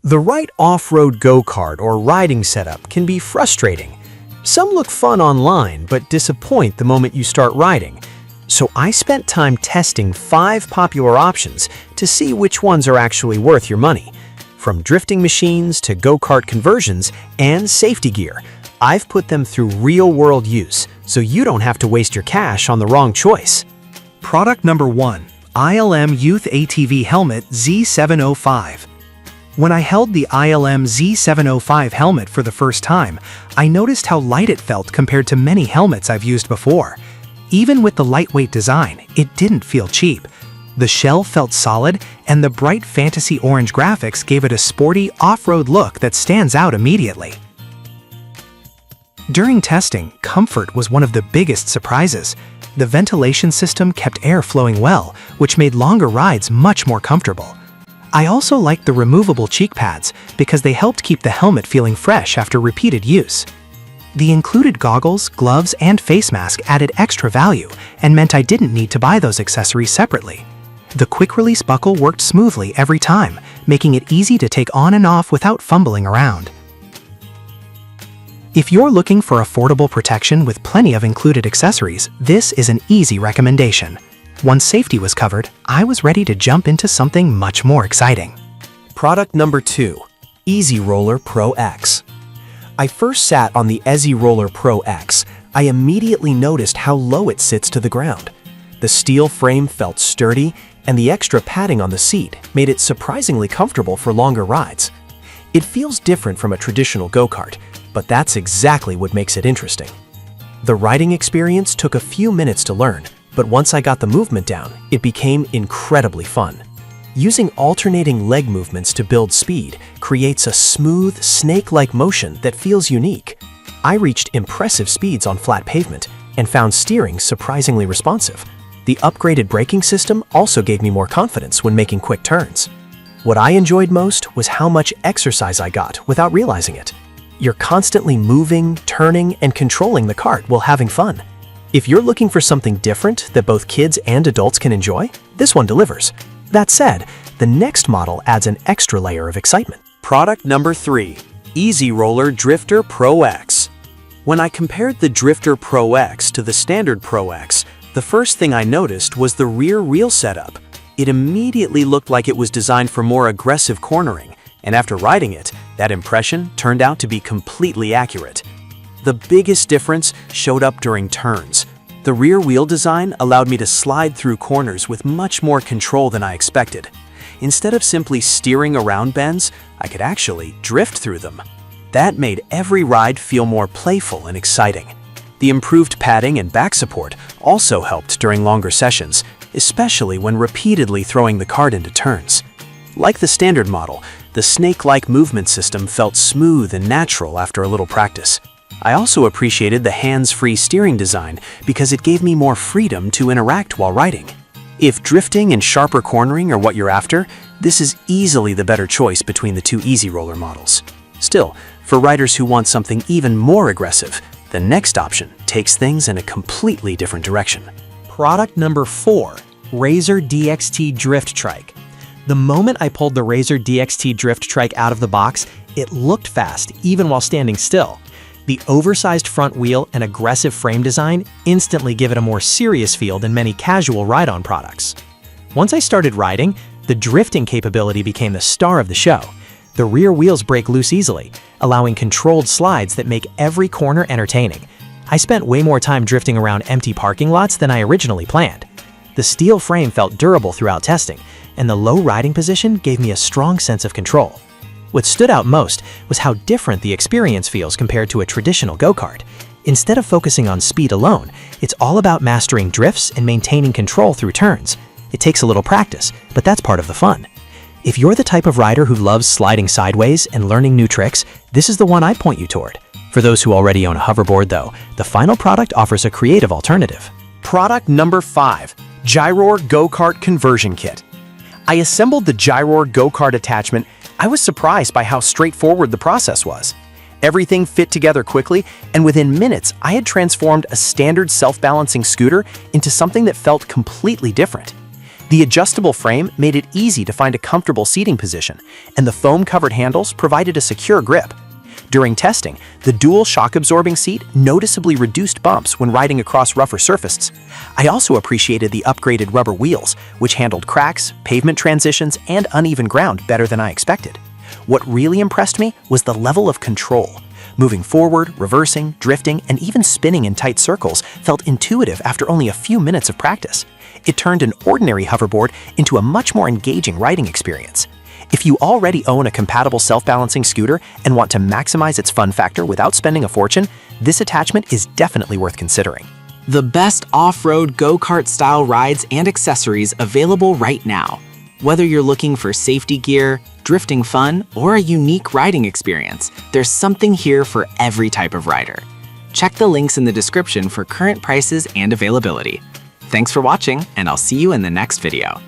The right off-road go-kart or riding setup can be frustrating. Some look fun online but disappoint the moment you start riding. So I spent time testing 5 popular options to see which ones are actually worth your money. From drifting machines to go-kart conversions and safety gear, I've put them through real-world use so you don't have to waste your cash on the wrong choice. Product number 1. ILM Youth ATV Helmet Z705. When I held the ILM Z705 helmet for the first time, I noticed how light it felt compared to many helmets I've used before. Even with the lightweight design, it didn't feel cheap. The shell felt solid, and the bright fantasy orange graphics gave it a sporty, off-road look that stands out immediately. During testing, comfort was one of the biggest surprises. The ventilation system kept air flowing well, which made longer rides much more comfortable. I also liked the removable cheek pads because they helped keep the helmet feeling fresh after repeated use. The included goggles, gloves, and face mask added extra value and meant I didn't need to buy those accessories separately. The quick-release buckle worked smoothly every time, making it easy to take on and off without fumbling around. If you're looking for affordable protection with plenty of included accessories, this is an easy recommendation. Once safety was covered, I was ready to jump into something much more exciting. Product number 2. Easy Roller Pro X. I first sat on the Easy Roller Pro X. I immediately noticed how low it sits to the ground. The steel frame felt sturdy, and the extra padding on the seat made it surprisingly comfortable for longer rides. It feels different from a traditional go-kart, but that's exactly what makes it interesting. The riding experience took a few minutes to learn, but once I got the movement down, it became incredibly fun. Using alternating leg movements to build speed creates a smooth, snake-like motion that feels unique. I reached impressive speeds on flat pavement and found steering surprisingly responsive. The upgraded braking system also gave me more confidence when making quick turns. What I enjoyed most was how much exercise I got without realizing it. You're constantly moving, turning, and controlling the cart while having fun. If you're looking for something different that both kids and adults can enjoy, this one delivers. That said, the next model adds an extra layer of excitement. Product number 3. Easy Roller Drifter Pro X. When I compared the Drifter Pro X to the standard Pro X, the first thing I noticed was the rear wheel setup. It immediately looked like it was designed for more aggressive cornering, and after riding it, that impression turned out to be completely accurate. The biggest difference showed up during turns. The rear wheel design allowed me to slide through corners with much more control than I expected. Instead of simply steering around bends, I could actually drift through them. That made every ride feel more playful and exciting. The improved padding and back support also helped during longer sessions, especially when repeatedly throwing the cart into turns. Like the standard model, the snake-like movement system felt smooth and natural after a little practice. I also appreciated the hands-free steering design because it gave me more freedom to interact while riding. If drifting and sharper cornering are what you're after, this is easily the better choice between the 2 Easy Roller models. Still, for riders who want something even more aggressive, the next option takes things in a completely different direction. Product number 4. Razor DXT Drift Trike. The moment I pulled the Razor DXT Drift Trike out of the box, it looked fast even while standing still. The oversized front wheel and aggressive frame design instantly give it a more serious feel than many casual ride-on products. Once I started riding, the drifting capability became the star of the show. The rear wheels break loose easily, allowing controlled slides that make every corner entertaining. I spent way more time drifting around empty parking lots than I originally planned. The steel frame felt durable throughout testing, and the low riding position gave me a strong sense of control. What stood out most was how different the experience feels compared to a traditional go-kart. Instead of focusing on speed alone, it's all about mastering drifts and maintaining control through turns. It takes a little practice, but that's part of the fun. If you're the type of rider who loves sliding sideways and learning new tricks, this is the one I'd point you toward. For those who already own a hoverboard though, the final product offers a creative alternative. Product number 5. Gyroor Go-Kart Conversion Kit. I assembled the Gyroor Go-Kart attachment. I was surprised by how straightforward the process was. Everything fit together quickly, and within minutes, I had transformed a standard self-balancing scooter into something that felt completely different. The adjustable frame made it easy to find a comfortable seating position, and the foam-covered handles provided a secure grip. During testing, the dual shock-absorbing seat noticeably reduced bumps when riding across rougher surfaces. I also appreciated the upgraded rubber wheels, which handled cracks, pavement transitions, and uneven ground better than I expected. What really impressed me was the level of control. Moving forward, reversing, drifting, and even spinning in tight circles felt intuitive after only a few minutes of practice. It turned an ordinary hoverboard into a much more engaging riding experience. If you already own a compatible self-balancing scooter and want to maximize its fun factor without spending a fortune, this attachment is definitely worth considering. The best off-road go-kart style rides and accessories available right now. Whether you're looking for safety gear, drifting fun, or a unique riding experience, there's something here for every type of rider. Check the links in the description for current prices and availability. Thanks for watching, and I'll see you in the next video.